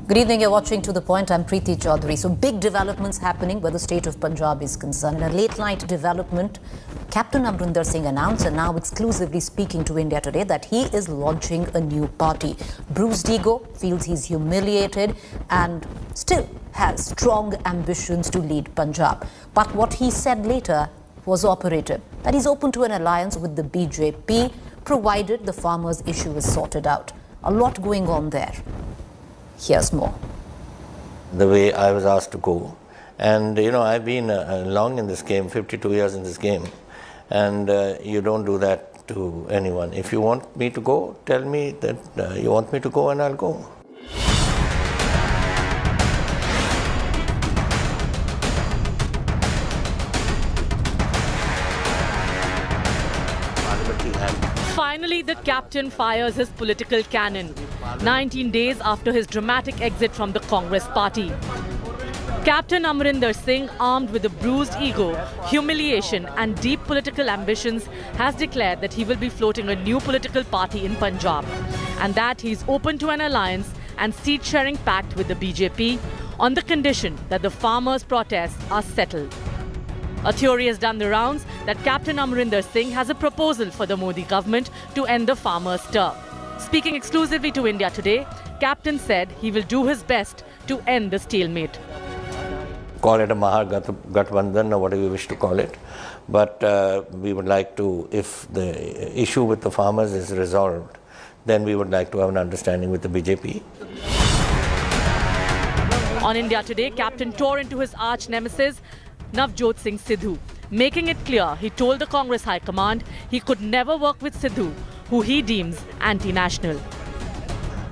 Good evening, you're watching To The Point. I'm Preeti Chaudhary. So big developments happening where the state of Punjab is concerned. In a late night development, Captain Amrinder Singh announced and now exclusively speaking to India Today that he is launching a new party. Bruised ego, feels he's humiliated and still has strong ambitions to lead Punjab. But what he said later was operative, that he's open to an alliance with the BJP provided the farmers' issue is sorted out. A lot going on there. Here's more. The way I was asked to go, and I've been long in this game, 52 years in this game, and you don't do that to anyone. If you want me to go, tell me that you want me to go and I'll go. Finally, the captain fires his political cannon, 19 days after his dramatic exit from the Congress party. Captain Amrinder Singh, armed with a bruised ego, humiliation and deep political ambitions, has declared that he will be floating a new political party in Punjab and that he is open to an alliance and seat-sharing pact with the BJP on the condition that the farmers' protests are settled. A theory has done the rounds that Captain Amrinder Singh has a proposal for the Modi government to end the farmers' stir. Speaking exclusively to India Today, Captain said he will do his best to end the stalemate. Call it a Mahagathbandhan or whatever you wish to call it. But we would like to, if the issue with the farmers is resolved, then we would like to have an understanding with the BJP. On India Today, Captain tore into his arch nemesis, Navjot Singh Sidhu, making it clear he told the Congress High Command he could never work with Sidhu, who he deems anti-national.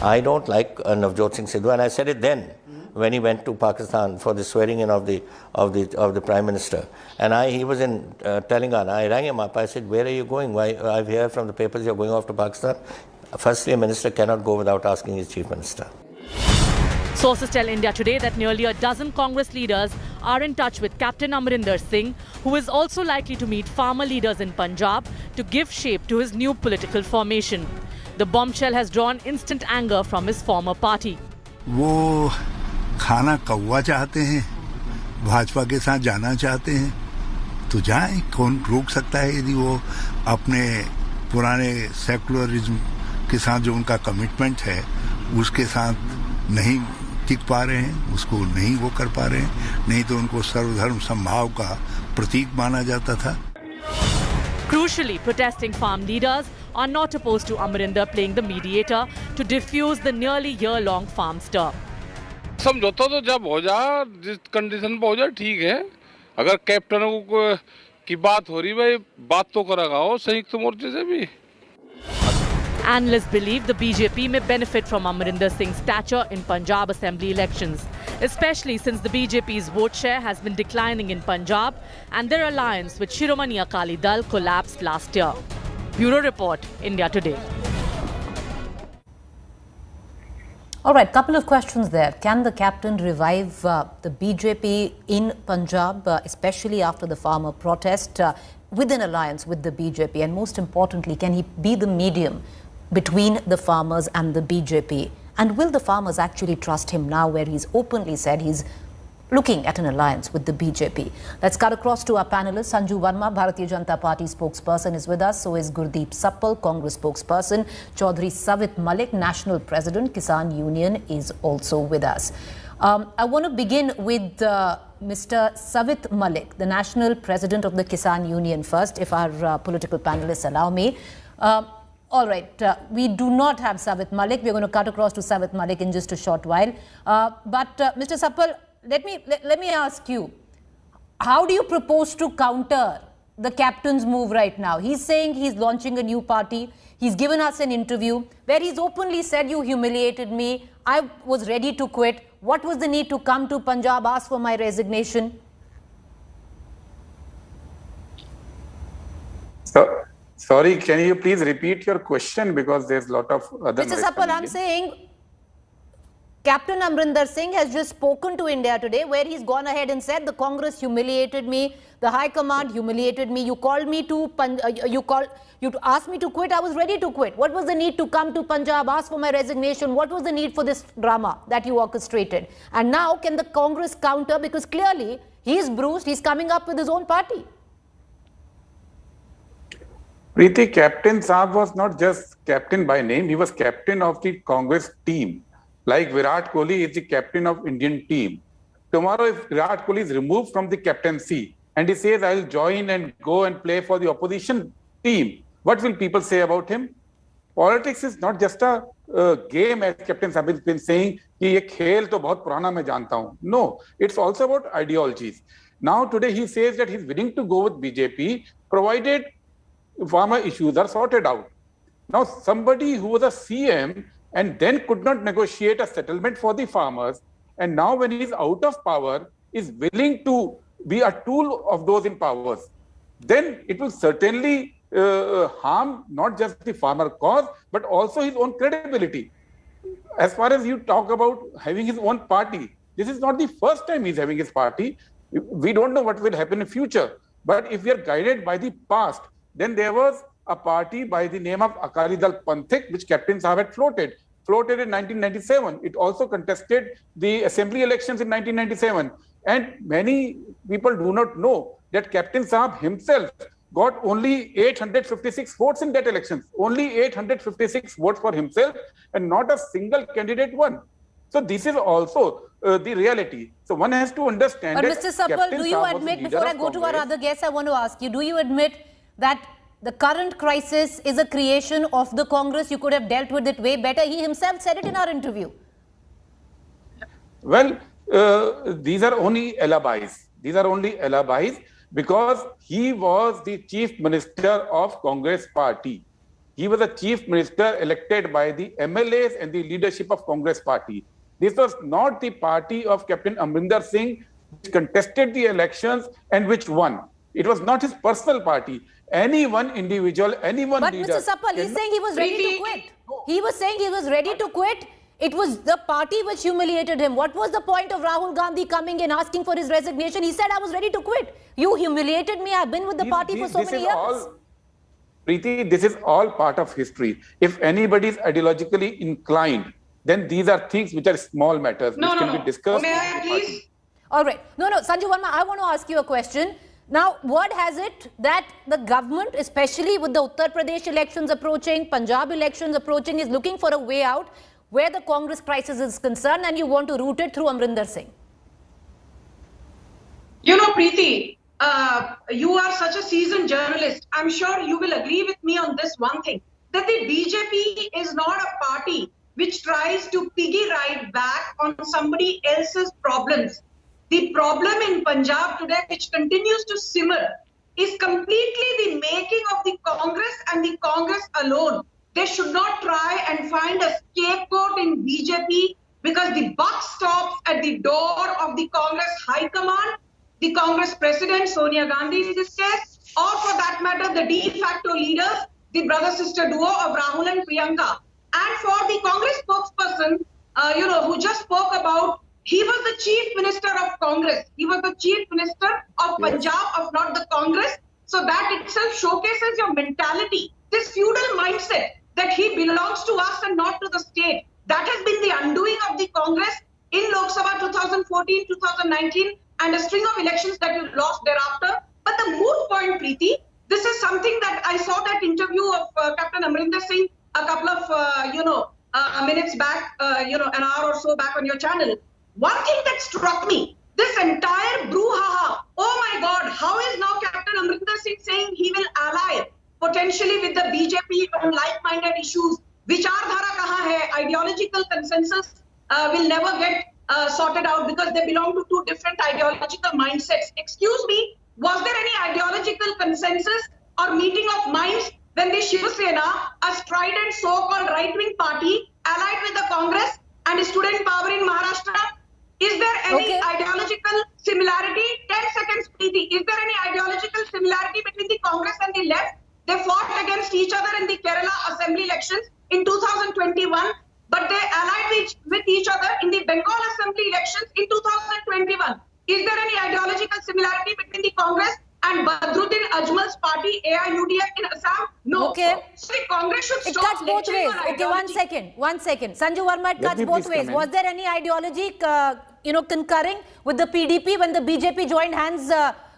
I don't like Navjot Singh Sidhu, and I said it then when he went to Pakistan for the swearing in of the Prime Minister. And he was in Telangana. I rang him up. I said, "Where are you going? Why I hear from the papers you're going off to Pakistan." Firstly, a minister cannot go without asking his chief minister. Sources tell India Today that nearly a dozen Congress leaders are in touch with Captain Amrinder Singh, who is also likely to meet farmer leaders in Punjab to give shape to his new political formation. The bombshell has drawn instant anger from his former party. वो खाना कौवा चाहते हैं, भाजपा के साथ जाना चाहते हैं, तो जाएं, कौन रोक सकता है यदि वो अपने पुराने सेकुलरिज्म के साथ जो उनका कमिटमेंट है उसके साथ नहीं टिक पा रहे हैं, उसको नहीं वो कर पा रहे हैं, नहीं तो उनको सर्वधर्म समभाव का प्रतीक माना जाता था. Crucially, protesting farm leaders are not opposed to Amrinder playing the mediator to diffuse the nearly year-long farm stir. समझौता तो जब हो जाए, जिस कंडीशन पे हो जाए ठीक है. अगर कैप्टनों की बात हो रही भाई, बात तो करेगा हो संयुक्त मोर्चे से भी. Analysts believe the BJP may benefit from Amrinder Singh's stature in Punjab Assembly elections, especially since the BJP's vote share has been declining in Punjab and their alliance with Shiromani Akali Dal collapsed last year. Bureau Report, India Today. All right, couple of questions there. Can the captain revive the BJP in Punjab, especially after the farmer protest, with an alliance with the BJP? And most importantly, can he be the medium between the farmers and the BJP? And will the farmers actually trust him now where he's openly said he's looking at an alliance with the BJP? Let's cut across to our panelists. Sanju Verma, Bharatiya Janata Party spokesperson, is with us. So is Gurdeep Sappal, Congress spokesperson. Chaudhry Savit Malik, National President, Kisan Union, is also with us. I want to begin with Mr. Savit Malik, the National President of the Kisan Union first, if our political panelists allow me. All right, we do not have Savit Malik. We're going to cut across to Savit Malik in just a short while. But Mr. Sappal, let me ask you, how do you propose to counter the captain's move right now? He's saying he's launching a new party. He's given us an interview where he's openly said, "You humiliated me. I was ready to quit. What was the need to come to Punjab, ask for my resignation?" Sorry, can you please repeat your question because there's a lot of other... Mr. Sappal, I'm saying, Captain Amrinder Singh has just spoken to India today, where he's gone ahead and said the Congress humiliated me, the High Command humiliated me. You called me to you asked me to quit. I was ready to quit. What was the need to come to Punjab, ask for my resignation? What was the need for this drama that you orchestrated? And now can the Congress counter, because clearly he's bruised, he's coming up with his own party. Preeti, Captain Saab was not just captain by name, he was captain of the Congress team. Like Virat Kohli is the captain of Indian team. Tomorrow, if Virat Kohli is removed from the captaincy and he says, I'll join and go and play for the opposition team, what will people say about him? Politics is not just a game, as Captain Saab has been saying, कि ये खेल तो बहुत पुराना मैं जानता हूँ. No, it's also about ideologies. Now today he says that he's willing to go with BJP, provided farmer issues are sorted out. Now somebody who was a CM and then could not negotiate a settlement for the farmers, and now when he is out of power, is willing to be a tool of those in power, then it will certainly harm not just the farmer cause, but also his own credibility. As far as you talk about having his own party, this is not the first time he's having his party. We don't know what will happen in future. But if we are guided by the past, then there was a party by the name of Akali Dal Panthik, which Captain Saab had floated in 1997. It also contested the assembly elections in 1997. And many people do not know that Captain Saab himself got only 856 votes in that elections. Only 856 votes for himself, and not a single candidate won. So this is also the reality. So one has to understand. But Mr. Suppal, do you admit, before I go to our other guests, I want to ask you, do you admit that the current crisis is a creation of the Congress? You could have dealt with it way better. He himself said it in our interview. Well, these are only alibis. These are only alibis because he was the chief minister of Congress party. He was a chief minister elected by the MLAs and the leadership of Congress party. This was not the party of Captain Amrinder Singh, which contested the elections and which won. It was not his personal party. Any one individual, any one leader. But Mr. Suppal, he's saying he was ready to quit. He was saying he was ready to quit. It was the party which humiliated him. What was the point of Rahul Gandhi coming and asking for his resignation? He said, I was ready to quit. You humiliated me. I've been with the party for so many years. Preeti, this is all part of history. If anybody is ideologically inclined, then these are things which are small matters which can be discussed. May I please? All right. No, Sanju Verma, I want to ask you a question. Now, what has it that the government, especially with the Uttar Pradesh elections approaching, Punjab elections approaching, is looking for a way out where the Congress crisis is concerned, and you want to route it through Amrinder Singh? You know, Preeti, you are such a seasoned journalist. I'm sure you will agree with me on this one thing, that the BJP is not a party which tries to piggy ride back on somebody else's problems. The problem in Punjab today, which continues to simmer, is completely the making of the Congress and the Congress alone. They should not try and find a scapegoat in BJP, because the buck stops at the door of the Congress High Command, the Congress President Sonia Gandhi in this case, or for that matter, the de facto leaders, the brother-sister duo of Rahul and Priyanka. And for the Congress spokesperson, who just spoke about, he was the chief minister of Congress. He was the chief minister of Punjab, of not the Congress. So that itself showcases your mentality, this feudal mindset that he belongs to us and not to the state. That has been the undoing of the Congress in Lok Sabha 2014, 2019, and a string of elections that you lost thereafter. But the moot point, Preeti, this is something that I saw that interview of Captain Amrinder Singh a couple of, minutes back, an hour or so back on your channel. One thing that struck me, this entire brouhaha, oh my God, how is now Captain Amrinder Singh saying he will ally potentially with the BJP on like-minded issues? Vichardhara kaha hai? Ideological consensus will never get sorted out because they belong to two different ideological mindsets. Excuse me, was there any ideological consensus or meeting of minds when the Shiv Sena, a strident so-called right-wing party, allied with the Congress and stood in power in Maharashtra? Is there any ideological similarity? 10 seconds, Preeti. Is there any ideological similarity between the Congress and the left? They fought against each other in the Kerala Assembly elections in 2021. but they allied with each other in the Bengal Assembly elections in 2021. Is there any ideological similarity between the Congress and Badruddin Ajmal's party AIUDF in Assam? No. Okay. So the Congress should It stop cuts both lecturing ways. on Okay, ideology. one second. Sanju Verma, it Let cuts me both please ways. comment. Was there any ideology, concurring with the PDP when the BJP joined hands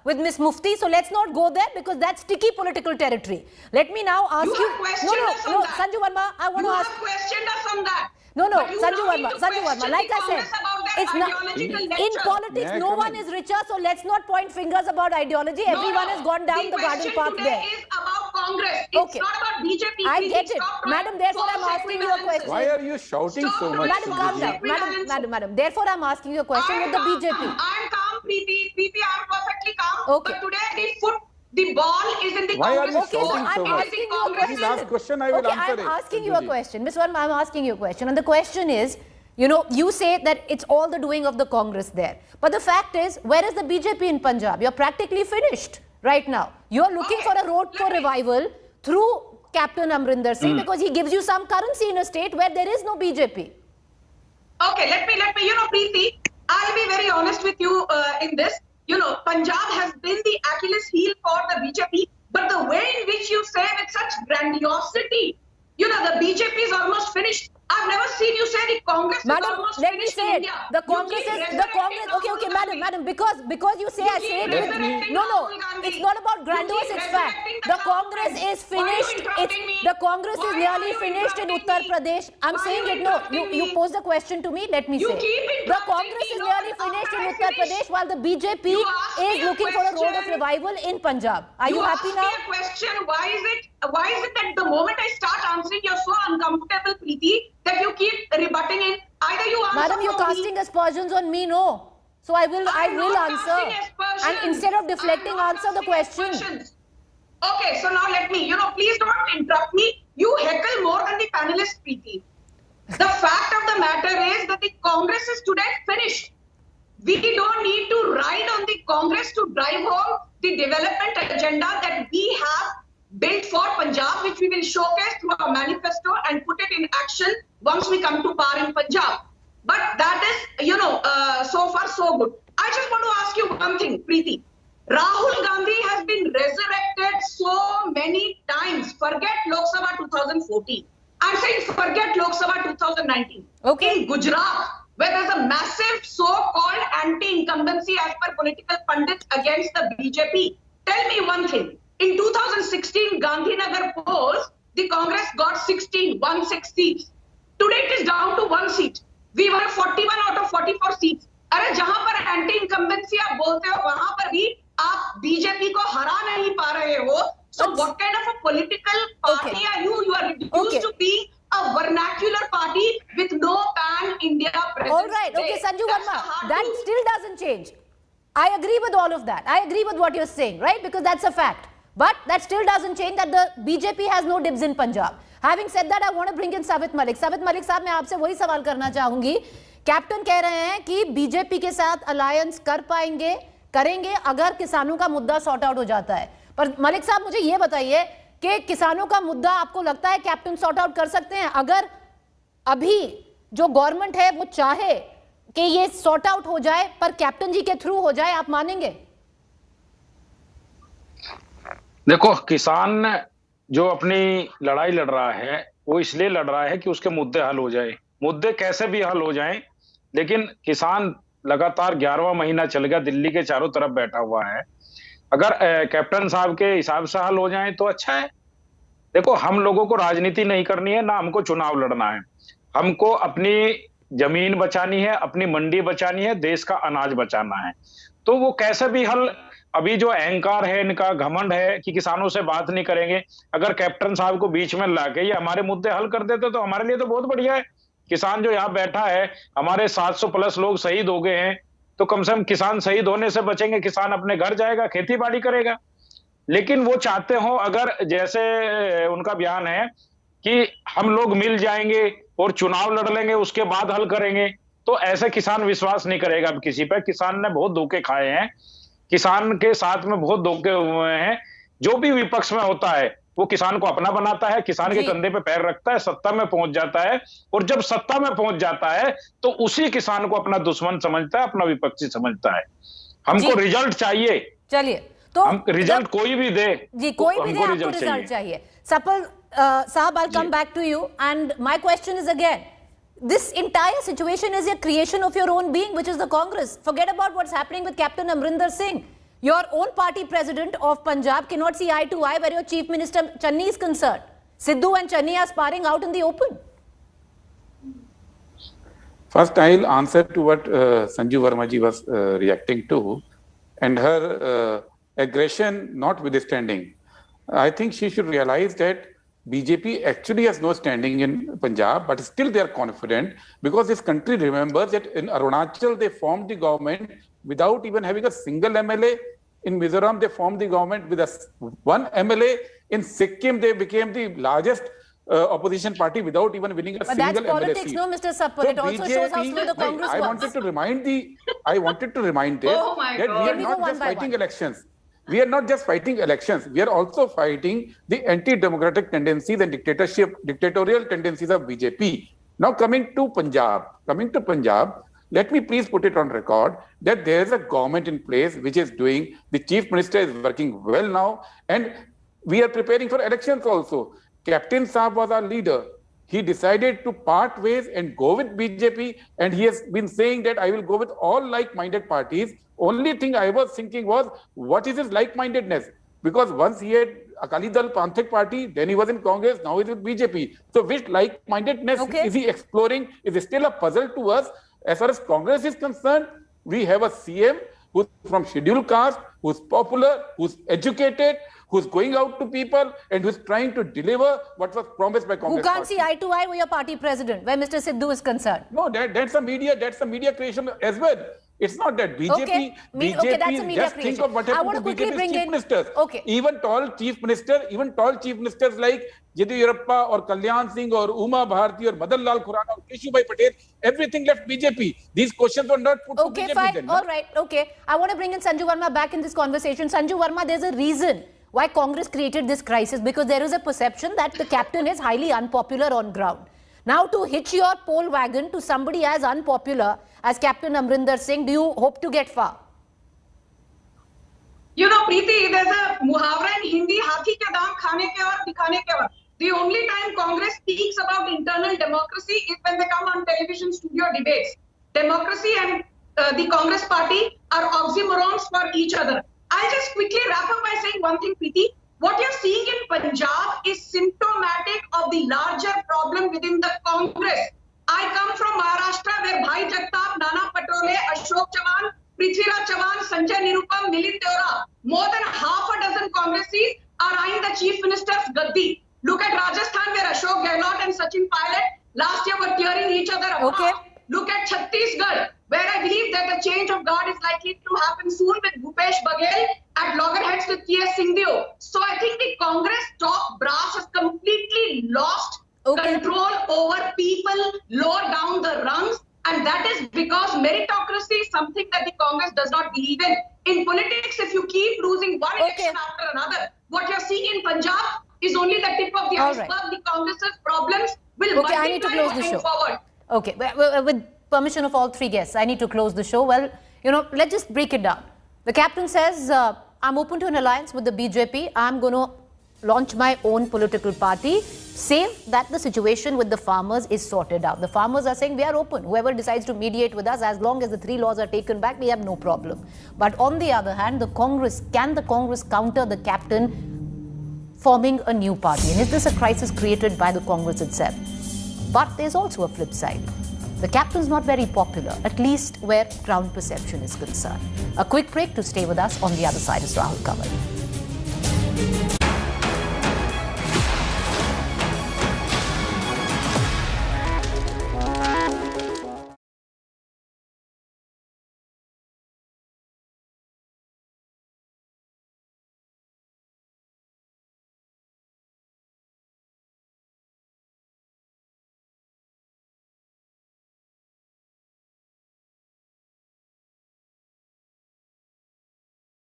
with Miss Mufti? So let's not go there because that's sticky political territory. Let me now ask you. have questioned us on that. Sanju Verma, I want You to have ask. questioned us on that. No, But you Sanju now need Verma, to Sanju Verma. question Like the I said, Congress about their it's not ideological in lecture. politics. May I No one comment? is richer, so let's not point fingers about ideology. Everyone has gone down the garden path The question there. today is about Congress. It's Okay. not about BJP. I Please get it. stop trying Madam, therefore I'm false asking you a equivalences. question. Why are you shouting Stop so much? Madam, calm Sindhu down. ji. Madam. Therefore, I'm asking you a question with the BJP. I'm calm, Preeti. Preeti, I'm perfectly calm. Okay. But today the ball is in the Why are Congress. you Okay, so shouting I'm so much? asking you a Congress. Please question. ask question, I will Okay, answer I'm it. asking you a Sindhu ji. question. Ms. Verma, I'm asking you a question. And the question is, you say that it's all the doing of the Congress there. But the fact is, where is the BJP in Punjab? You're practically finished right now. You're looking for a road for revival through Captain Amrinder Singh because he gives you some currency in a state where there is no BJP. Okay, let me, Preeti, I'll be very honest with you in this. Punjab has been the Achilles heel for the BJP, but the way in which you say with such grandiosity, the BJP is almost finished. I've never seen you say the Congress is Madam, almost let me finished say in it. India. The You Congress keep is resurrecting okay, Rahul madam, Gandhi. because you say I keep say it. resurrecting No, Rahul Gandhi. it's not about You grandiose, keep it's fact. resurrecting The the Congress Congress. is Why are you finished. interrupting me? The Congress is Why nearly are you finished in interrupting Uttar me? Pradesh. I'm Why saying are it. you No, interrupting you me? pose the question to me. Let me You say. keep The interrupting Congress me. is No, nearly after finished in I Uttar finish. Pradesh, while the BJP You asked is me a looking for a road of question. revival in Punjab. Are you happy asked now? me a question. Why is it that the moment I start answering, you're so uncomfortable, Preeti, that you keep rebutting it? Either you answer Madam, you're for me. casting aspersions on me, no. So I will I'm not answer. casting aspersions. And instead of deflecting, I'm not answer the casting question. aspersions. Okay, so now let me, please don't interrupt me. You heckle more than the panelists, Preeti. The fact of the matter is that the Congress is today finished. We don't need to ride on the Congress to drive home the development agenda that we have built for Punjab, which we will showcase through our manifesto and put it in action once we come to power in Punjab. But that is, so far so good. I just want to ask you one thing, Preeti. Rahul Gandhi has been resurrected so many times. Forget Lok Sabha 2014. I'm saying forget Lok Sabha 2019. Okay. In Gujarat, where there's a massive so-called anti-incumbency as per political pundits against the BJP. Tell me one thing. In 2016 Gandhinagar polls, the Congress got 16 seats. Today it is down to 1 seat. We were 41 out of 44 seats. अरे जहां पर anti incumbency आप बोलते हो वहां पर भी आप बीजेपी को हरा नहीं पा रहे हो. So what kind of a political party Okay. are you? You are reduced Okay. to being a vernacular party with no pan-India presence. All right. Okay, today. Sanju That's Verma, the hard that truth. still doesn't change. I agree with all of that. I agree with what you're saying, right? Because that's a fact. But that still doesn't change that the BJP has no dibs in Punjab. Having said that, I want to bring in Savit Malik. Savit Malik साहब, मैं आपसे वही सवाल करना चाहूंगी. Captain कह रहे हैं कि बीजेपी के साथ अलायंस करेंगे अगर किसानों का मुद्दा सॉर्ट आउट हो जाता है. पर मलिक साहब मुझे ये बताइए कि किसानों का मुद्दा आपको लगता है कैप्टन सॉर्ट आउट कर सकते हैं अगर अभी जो गवर्नमेंट है वो चाहे कि ये सॉर्ट आउट हो जाए पर कैप्टन जी के थ्रू हो जाए, आप मानेंगे? देखो, किसान जो अपनी लड़ाई लड़ रहा है वो इसलिए लड़ रहा है कि उसके मुद्दे हल हो जाए. मुद्दे कैसे भी हल हो जाएं, लेकिन किसान लगातार 11वां महीना चल गया दिल्ली के चारों तरफ बैठा हुआ है. अगर कैप्टन साहब के हिसाब से हल हो जाए तो अच्छा है. देखो, हम लोगों को राजनीति नहीं करनी है, ना हमको चुनाव लड़ना है. हमको अपनी जमीन बचानी है, अपनी मंडी बचानी है, देश का अनाज बचाना है. तो वो कैसे भी हल, अभी जो अहंकार है इनका, घमंड है कि किसानों से बात नहीं करेंगे, अगर कैप्टन साहब को बीच में लाके ये हमारे मुद्दे हल कर देते तो हमारे लिए तो बहुत बढ़िया है. किसान जो यहाँ बैठा है, हमारे 700 प्लस लोग शहीद हो गए हैं, तो कम से कम किसान शहीद होने से बचेंगे. किसान अपने घर जाएगा, खेती बाड़ी करेगा. लेकिन वो चाहते हो, अगर जैसे उनका बयान है कि हम लोग मिल जाएंगे और चुनाव लड़ लेंगे उसके बाद हल करेंगे, तो ऐसे किसान विश्वास नहीं करेगा अब किसी पे. किसान ने बहुत धोखे खाए हैं, किसान के साथ में बहुत धोखे हुए हैं. जो भी विपक्ष में होता है वो किसान को अपना बनाता है, किसान के कंधे पे पैर रखता है, सत्ता में पहुंच जाता है, और जब सत्ता में पहुंच जाता है तो उसी किसान को अपना दुश्मन समझता है, अपना विपक्षी समझता है। हमको रिजल्ट चाहिए। चलिए, तो हम रिजल्ट कोई भी दे जी, कोई भी दे, आपको रिजल्ट चाहिए। सपल साहब, I'll come back to you, and my question is again, this entire situation is a creation of your own being, which is the Congress. Forget about what's happening with Captain Amrinder Singh. Your own party president of Punjab cannot see eye to eye where your chief minister Channi is concerned. Sidhu and Channi are sparring out in the open. First, I'll answer to what Sanju Verma ji was reacting to, and her aggression notwithstanding. I think she should realize that BJP actually has no standing in Punjab, but still they are confident because this country remembers that in Arunachal they formed the government without even having a single MLA. In Mizoram they formed the government with one MLA. In Sikkim they became the largest opposition party without even winning a single MLA seat. But that's politics, no, Mr. Sappal. So it also shows how slow the Congress I wanted to remind this that we are not just fighting elections. We are not just fighting elections. We are also fighting the anti-democratic tendencies and dictatorial tendencies of BJP. Now coming to Punjab, let me please put it on record that there is a government in place which is doing, the chief minister is working well now, and we are preparing for elections also. Captain Saab was our leader. He decided to part ways and go with BJP, and he has been saying that I will go with all like-minded parties. Only thing I was thinking was, what is his like-mindedness? Because once he had Akali Dal Panthik party, then he was in Congress, now he's with BJP. So which like-mindedness is he exploring? Is still a puzzle to us. As far as Congress is concerned, we have a CM who's from scheduled caste, who's popular, who's educated, who's going out to people, and who's trying to deliver what was promised by Congress. Who can't see eye to eye with your party president, where Mr. Sidhu is concerned? No, that's a media creation as well. It's not that BJP, that's a media just creation. think of what happened to BJP's chief ministers. Even tall chief ministers like Yediyurappa or Kalyan Singh or Uma Bharti or Madan Lal Khurana or Keshubhai Patel, everything left BJP. These questions were not put to BJP. Fine. Then, all right. Okay. I want to bring in Sanju Verma back in this conversation. Sanju Verma, there's a reason why Congress created this crisis, because there is a perception that the captain is highly unpopular on ground. Now, to hitch your poll wagon to somebody as unpopular as Captain Amrinder Singh, do you hope to get far? You know, Preeti, there's a muhavra in Hindi, hathi ke daam khane ke aur dikhane ke waqt. The only time Congress speaks about internal democracy is when they come on television studio debates. Democracy and the Congress party are oxymorons for each other. I'll just quickly wrap up by saying one thing, Preeti. What you're seeing in Punjab is symptomatic of the larger problem within the Congress. I come from Maharashtra, where Bhai Jagtap, Nana Patrole, Ashok Chavan, Prithviraj Chavan, Sanjay Nirupam, Milind Deora, more than half a dozen Congresses are eyeing the Chief Minister's gaddi. Look at Rajasthan, where Ashok Gehlot and Sachin Pilot last year were tearing each other apart. Look at Chhattisgarh, where I believe that the change of guard is likely to happen soon with Bhupesh Baghel at loggerheads with T.S. Singhdeo. So I think the Congress top brass has completely lost control over people lower down the rungs, and that is because meritocracy is something that the Congress does not believe in. In politics, if you keep losing one election after another, what you're seeing in Punjab is only the tip of the iceberg. The Congress's problems will multiply going forward. Okay, with permission of all three guests, I need to close the show. Well, you know, let's just break it down. The captain says, I'm open to an alliance with the BJP. I'm going to launch my own political party, save that the situation with the farmers is sorted out. The farmers are saying we are open. Whoever decides to mediate with us, as long as the 3 laws are taken back, we have no problem. But on the other hand, can the Congress counter the captain forming a new party? And is this a crisis created by the Congress itself? But there's also a flip side. The captain's not very popular, at least where ground perception is concerned. A quick break to stay with us. On the other side is Rahul Kanwar.